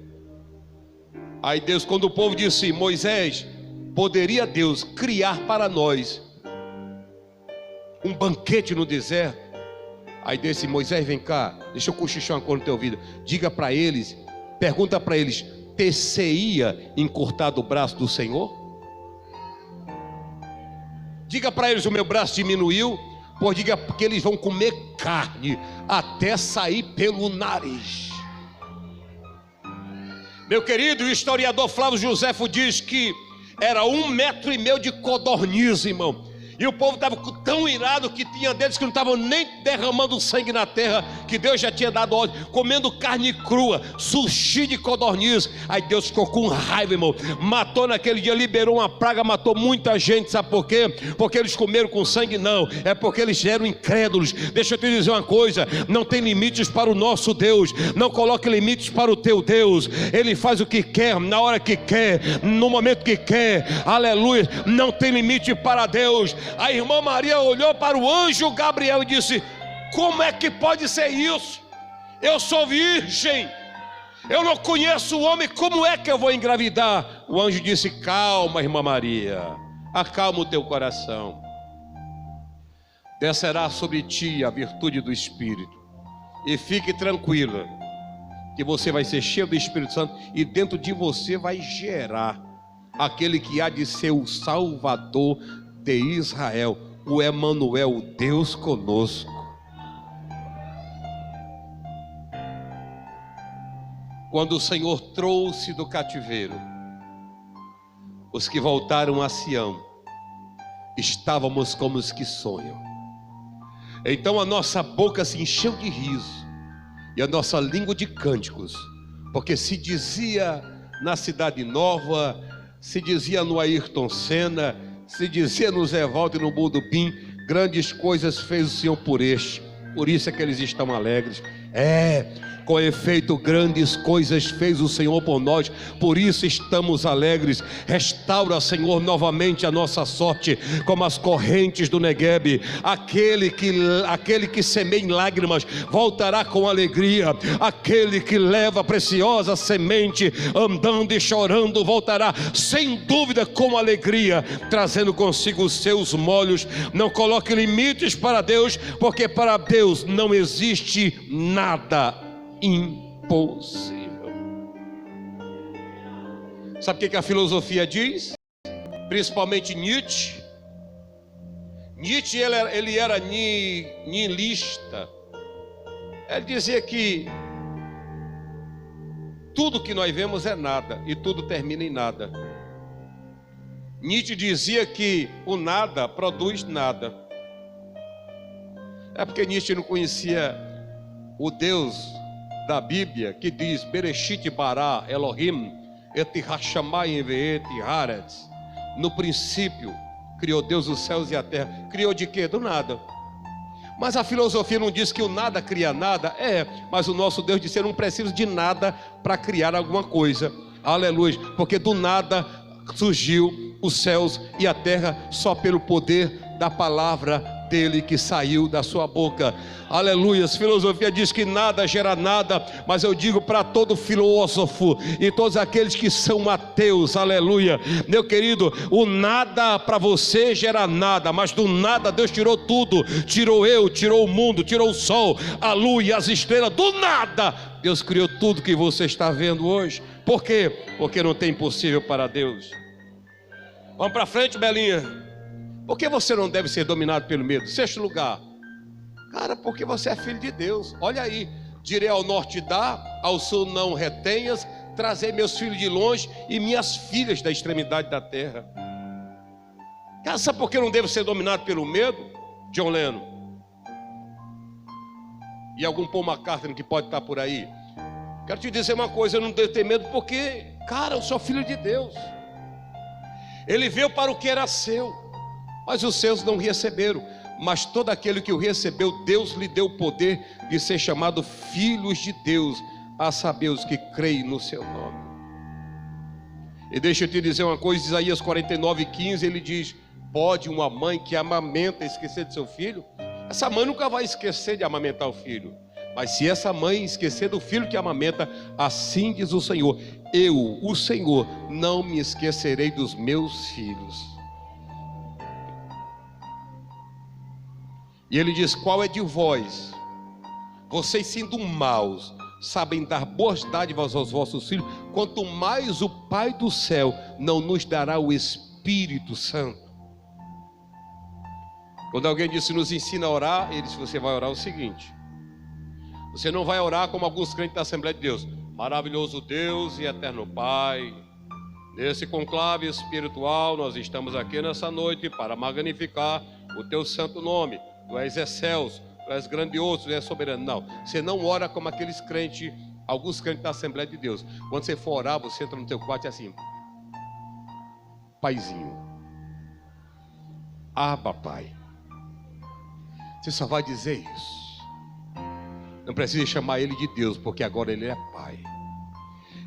Aí Deus, quando o povo disse: Moisés, poderia Deus criar para nós um banquete no deserto? Aí disse: Moisés, vem cá, deixa eu cochichar uma coisa no teu ouvido. Diga para eles, pergunta para eles: ter-se-ia encurtado o braço do Senhor? Diga para eles: o meu braço diminuiu. Pois diga que eles vão comer carne até sair pelo nariz. Meu querido, o historiador Flávio Joséfo diz que era 1,5 metro de codorniz, irmão. E o povo estava tão irado que tinha deles que não estavam nem derramando sangue na terra, que Deus já tinha dado ordem, comendo carne crua, sushi de codorniz. Aí Deus ficou com raiva, irmão. Matou naquele dia, liberou uma praga, matou muita gente. Sabe por quê? Porque eles comeram com sangue? Não, é porque eles eram incrédulos. Deixa eu te dizer uma coisa: não tem limites para o nosso Deus. Não coloque limites para o teu Deus. Ele faz o que quer, na hora que quer, no momento que quer. Aleluia. Não tem limite para Deus. A irmã Maria olhou para o anjo Gabriel e disse: como é que pode ser isso? Eu sou virgem, eu não conheço o homem, como é que eu vou engravidar? O anjo disse: calma, irmã Maria, acalma o teu coração. Descerá sobre ti a virtude do Espírito, e fique tranquila, que você vai ser cheio do Espírito Santo, e dentro de você vai gerar aquele que há de ser o Salvador de Israel, o Emanuel, o Deus conosco. Quando o Senhor trouxe do cativeiro os que voltaram a Sião, estávamos como os que sonham. Então a nossa boca se encheu de riso e a nossa língua de cânticos, porque se dizia na Cidade Nova, se dizia no Ayrton Senna, se dizia no Zé Walter e no Budupim: grandes coisas fez o Senhor por este. Por isso é que eles estão alegres. Com efeito, grandes coisas fez o Senhor por nós, por isso estamos alegres. Restaura, Senhor, novamente a nossa sorte, como as correntes do Neguebe. Aquele que semeia em lágrimas voltará com alegria. Aquele que leva a preciosa semente andando e chorando voltará sem dúvida com alegria, trazendo consigo os seus molhos. Não coloque limites para Deus, porque para Deus não existe nada impossível. Sabe o que a filosofia diz? Principalmente Nietzsche. Nietzsche ele era nihilista. Ele dizia que tudo que nós vemos é nada e tudo termina em nada. Nietzsche dizia que o nada produz nada. É porque Nietzsche não conhecia o Deus da Bíblia que diz Bereshit bara Elohim et hashamayim ve'et haaretz. No princípio criou Deus os céus e a terra. Criou de quê? Do nada. Mas a filosofia não diz que o nada cria nada. Mas o nosso Deus disse: eu não preciso de nada para criar alguma coisa. Aleluia. Porque do nada surgiu os céus e a terra só pelo poder da palavra dele que saiu da sua boca. Aleluia. A filosofia diz que nada gera nada, mas eu digo para todo filósofo e todos aqueles que são ateus, aleluia, meu querido, o nada para você gera nada, mas do nada Deus tirou tudo, tirou eu, tirou o mundo, tirou o sol, a lua e as estrelas, do nada Deus criou tudo que você está vendo hoje. Por quê? Porque não tem impossível para Deus. Vamos para frente, Belinha. Por que você não deve ser dominado pelo medo? Sexto lugar, cara, porque você é filho de Deus. Olha aí, direi ao norte dá, ao sul não retenhas, trazei meus filhos de longe e minhas filhas da extremidade da terra. Cara, sabe por que eu não devo ser dominado pelo medo? John Lennon e algum Paul McCartney que pode estar por aí. Quero te dizer uma coisa, eu não devo ter medo porque, cara, eu sou filho de Deus. Ele veio para o que era seu, mas os seus não receberam. Mas todo aquele que o recebeu, Deus lhe deu o poder de ser chamado filhos de Deus, a saber, os que creem no seu nome. E deixa eu te dizer uma coisa, Isaías 49:15, ele diz: pode uma mãe que amamenta esquecer de seu filho? Essa mãe nunca vai esquecer de amamentar o filho. Mas se essa mãe esquecer do filho que amamenta, assim diz o Senhor: eu, o Senhor, não me esquecerei dos meus filhos. E ele diz: qual é de vós? Vocês sendo maus, sabem dar boas dádivas aos vossos filhos, quanto mais o Pai do céu não nos dará o Espírito Santo. Quando alguém disse nos ensina a orar, ele disse: você vai orar o seguinte, você não vai orar como alguns crentes da Assembleia de Deus: maravilhoso Deus e eterno Pai, nesse conclave espiritual nós estamos aqui nessa noite para magnificar o teu santo nome. Tu és excelso, tu és grandioso, tu és soberano. Não, você não ora como aqueles crentes, alguns crentes da Assembleia de Deus. Quando você for orar, você entra no teu quarto e é assim: Paizinho, papai. Você só vai dizer isso. Não precisa chamar ele de Deus, porque agora ele é Pai.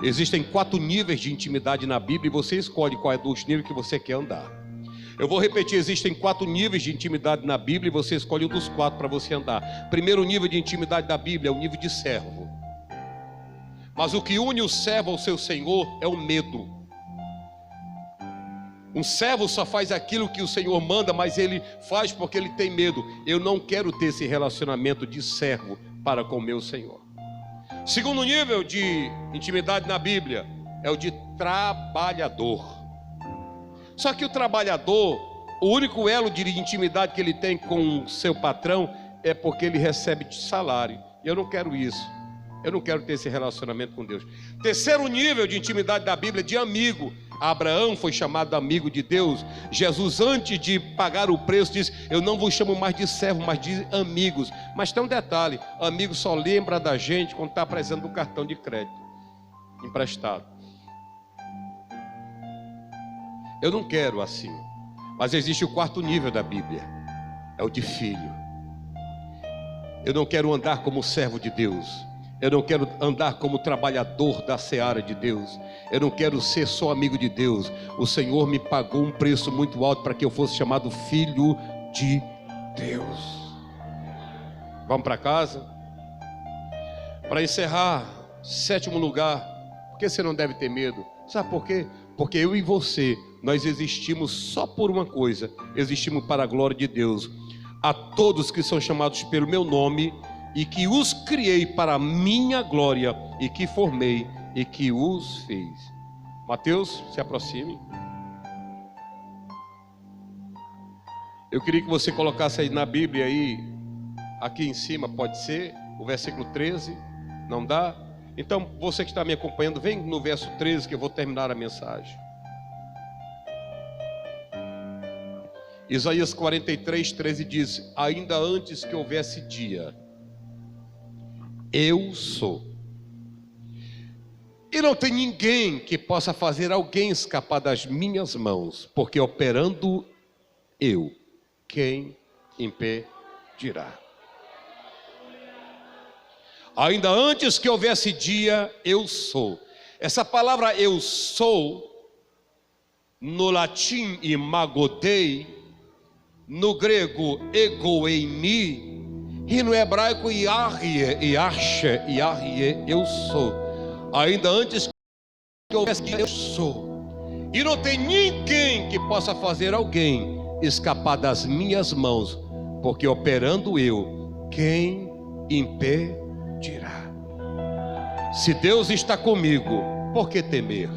Existem 4 níveis de intimidade na Bíblia e você escolhe qual é dos níveis que você quer andar. Eu vou repetir, existem 4 níveis de intimidade na Bíblia e você escolhe um dos 4 para você andar. Primeiro nível de intimidade da Bíblia é o nível de servo. Mas o que une o servo ao seu Senhor é o medo. Um servo só faz aquilo que o Senhor manda, mas ele faz porque ele tem medo. Eu não quero ter esse relacionamento de servo para com o meu Senhor. Segundo nível de intimidade na Bíblia é o de trabalhador. Só que o trabalhador, o único elo de intimidade que ele tem com o seu patrão é porque ele recebe de salário. E eu não quero isso. Eu não quero ter esse relacionamento com Deus. Terceiro nível de intimidade da Bíblia é de amigo. Abraão foi chamado amigo de Deus. Jesus, antes de pagar o preço, disse: eu não vos chamo mais de servo, mas de amigos. Mas tem um detalhe: amigo só lembra da gente quando está apresentando o cartão de crédito emprestado. Eu não quero assim. Mas existe o 4º nível da Bíblia, é o de filho. Eu não quero andar como servo de Deus. Eu não quero andar como trabalhador da seara de Deus. Eu não quero ser só amigo de Deus. O Senhor me pagou um preço muito alto para que eu fosse chamado filho de Deus. Vamos para casa? Para encerrar, 7º lugar, por que você não deve ter medo? Sabe por quê? Porque eu e você, nós existimos só por uma coisa: existimos para a glória de Deus. A todos que são chamados pelo meu nome, e que os criei para a minha glória, e que formei, e que os fiz. Mateus, se aproxime. Eu queria que você colocasse aí na Bíblia, aí, aqui em cima, pode ser? o versículo 13? Não dá? Então, você que está me acompanhando, vem no verso 13 que eu vou terminar a mensagem. Isaías 43, 13 diz: ainda antes que houvesse dia, eu sou. E não tem ninguém que possa fazer alguém escapar das minhas mãos, porque operando eu, quem impedirá? Ainda antes que houvesse dia, eu sou. Essa palavra eu sou, no latim imagodei, no grego egoeimi, e no hebraico iarie, eu sou. Ainda antes que houvesse dia, eu sou. E não tem ninguém que possa fazer alguém escapar das minhas mãos, porque operando eu, quem impedirá? Se Deus está comigo, por que temer?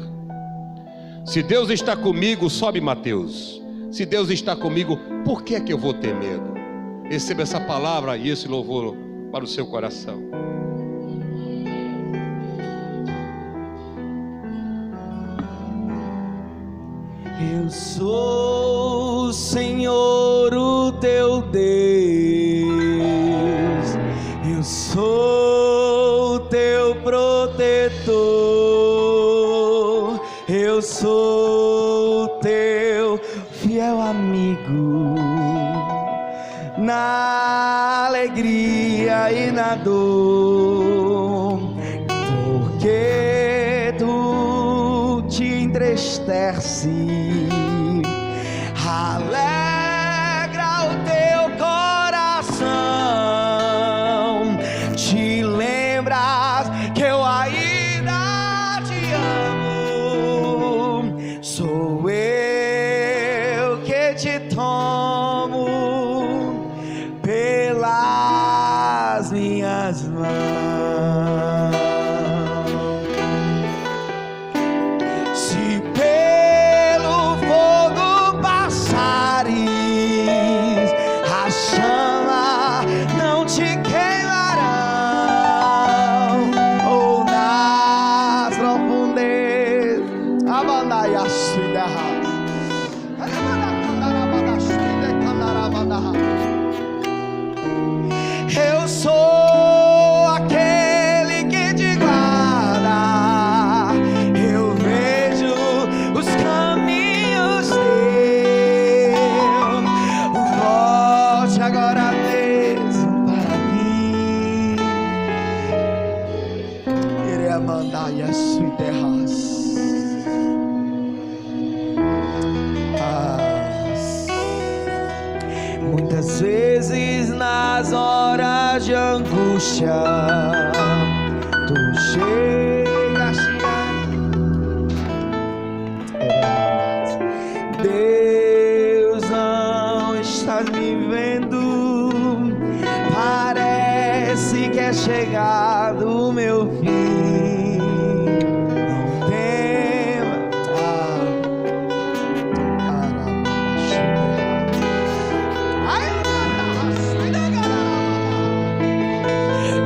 Se Deus está comigo, sobe Mateus. Se Deus está comigo, por que é que eu vou ter medo? Receba essa palavra e esse louvor para o seu coração. Eu sou, Senhor, o teu Deus. Eu sou o teu protetor. Eu sou o teu fiel amigo. Na alegria e na dor, porque tu te entristece, alegra o teu coração, te lembras que eu ainda te amo, sou eu que te tomo pelas minhas mãos. Se pelo fogo passares, a chama não te queimarão, ou nas profundezas, eu sou aquele que te guarda, eu vejo os caminhos teus, volte agora mesmo para mim. Irei mandar e a sua terras. Muitas vezes nas horas de angústia, tu chegas, Deus, não estás me vendo, parece que é chegado o meu fim. Não tema,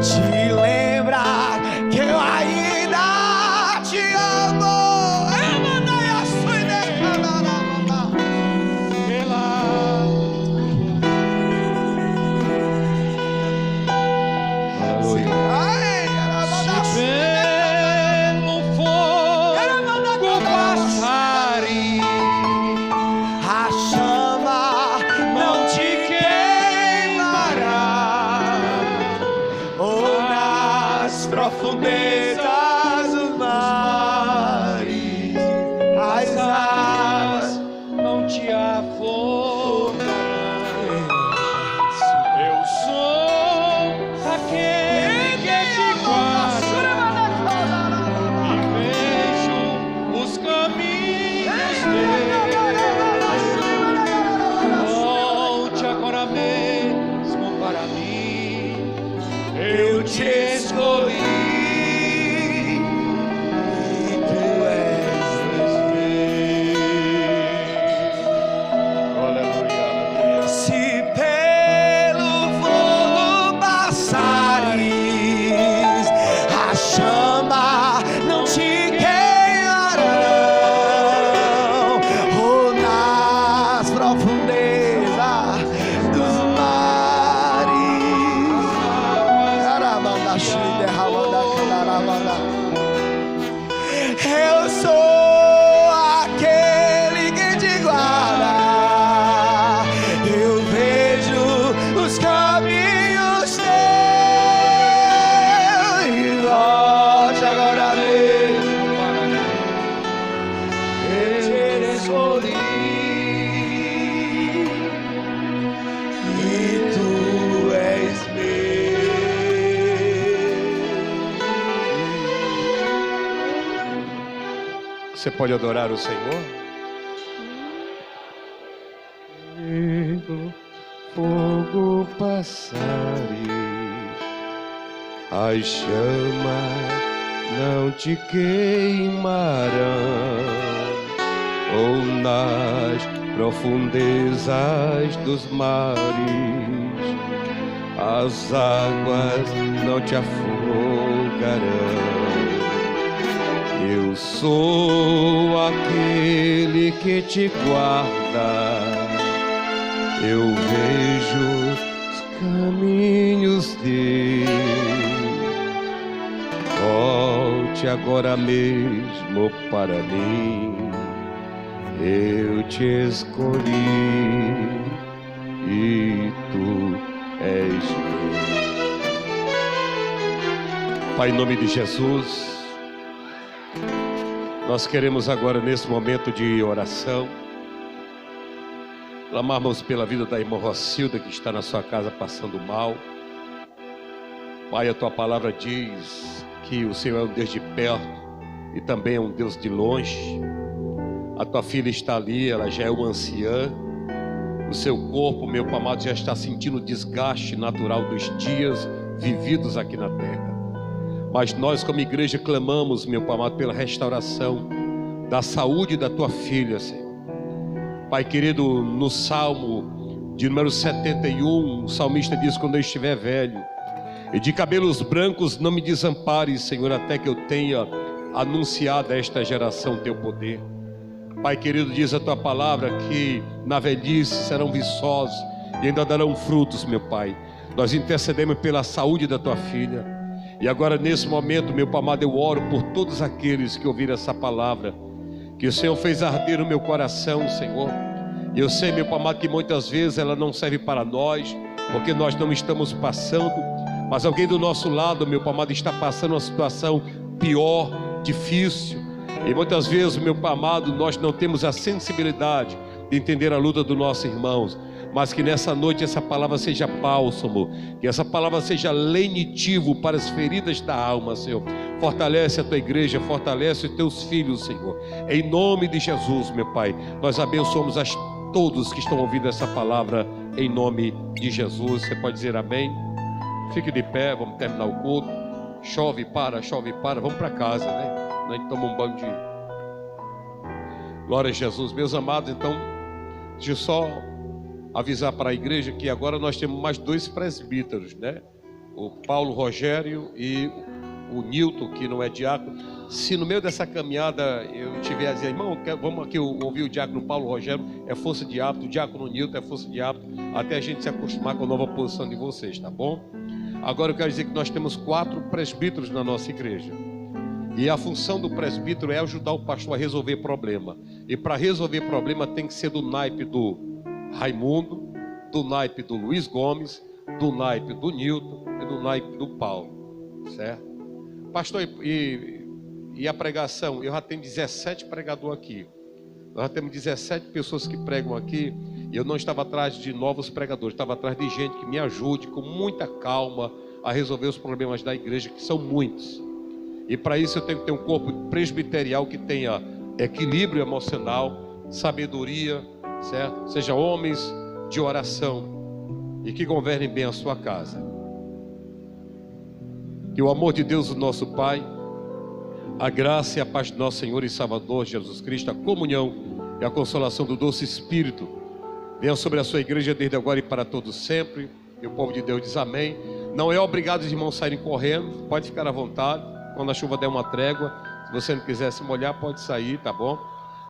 te lembra que eu ainda te amo. A chama não te queimará, ou nas profundezas dos mares, as águas não te afogarão. Eu sou aquele que te guarda e vejo os caminhos teus. Volte agora mesmo para mim. Eu te escolhi e tu és meu. Aleluia. Se pelo fogo passares, Você pode adorar o Senhor? Pelo fogo passares, as chamas não te queimarão, ou nas profundezas dos mares as águas não te afogarão. Eu sou aquele que te guarda, eu vejo os caminhos dele. Volte agora mesmo para mim, eu te escolhi e tu és meu. Pai, em nome de Jesus, nós queremos agora, nesse momento de oração, clamarmos pela vida da irmã Rocilda, que está na sua casa passando mal. Pai, a tua palavra diz que o Senhor é um Deus de perto e também é um Deus de longe. A tua filha está ali, ela já é uma anciã. O seu corpo, meu Pai amado, já está sentindo o desgaste natural dos dias vividos aqui na terra. Mas nós, como igreja, clamamos, meu Pai amado, pela restauração da saúde da tua filha, Senhor. Pai querido, no Salmo de número 71, o salmista diz: quando eu estiver velho e de cabelos brancos, não me desampares, Senhor, até que eu tenha anunciado a esta geração teu poder. Pai querido, diz a tua palavra que na velhice serão viçosos e ainda darão frutos, meu Pai. Nós intercedemos pela saúde da tua filha. E agora, nesse momento, meu Pai amado, eu oro por todos aqueles que ouviram essa palavra, que o Senhor fez arder no meu coração, Senhor. E eu sei, meu Pai amado, que muitas vezes ela não serve para nós, porque nós não estamos passando, mas alguém do nosso lado, meu Pai amado, está passando uma situação pior, difícil. E muitas vezes, meu Pai amado, nós não temos a sensibilidade de entender a luta dos nossos irmãos. Mas que nessa noite essa palavra seja bálsamo, que essa palavra seja lenitivo para as feridas da alma, Senhor. Fortalece a tua igreja, fortalece os teus filhos, Senhor. Em nome de Jesus, meu Pai, nós abençoamos a todos que estão ouvindo essa palavra, em nome de Jesus. Você pode dizer amém? Fique de pé, vamos terminar o culto. Chove, para, vamos para casa, né? A gente toma um banho de... Glória a Jesus, meus amados. Então, deixa eu só avisar para a igreja que agora nós temos mais 2 presbíteros, né? O Paulo Rogério e o Nilton, que não é diácono. Se no meio dessa caminhada eu tiver a dizer: irmão, vamos aqui ouvir o diácono Paulo Rogério, é força de hábito, o diácono Nilton é força de hábito, até a gente se acostumar com a nova posição de vocês, tá bom? Agora eu quero dizer que nós temos 4 presbíteros na nossa igreja. E a função do presbítero é ajudar o pastor a resolver problema. E para resolver problema tem que ser do naipe do Raimundo, do naipe do Luiz Gomes, do naipe do Nilton e do naipe do Paulo, certo? Pastor, e a pregação? Eu já tenho 17 pregadores aqui. Nós já temos 17 pessoas que pregam aqui. E eu não estava atrás de novos pregadores, estava atrás de gente que me ajude com muita calma a resolver os problemas da igreja, que são muitos. E para isso eu tenho que ter um corpo presbiterial que tenha equilíbrio emocional, sabedoria, certo? Seja homens de oração e que governem bem a sua casa. Que o amor de Deus, o nosso Pai, a graça e a paz do nosso Senhor e Salvador Jesus Cristo, a comunhão e a consolação do doce Espírito venha sobre a sua igreja desde agora e para todos sempre. E o povo de Deus diz amém. Não é obrigado os irmãos saírem correndo, pode ficar à vontade. Quando a chuva der uma trégua, se você não quiser se molhar, pode sair, tá bom?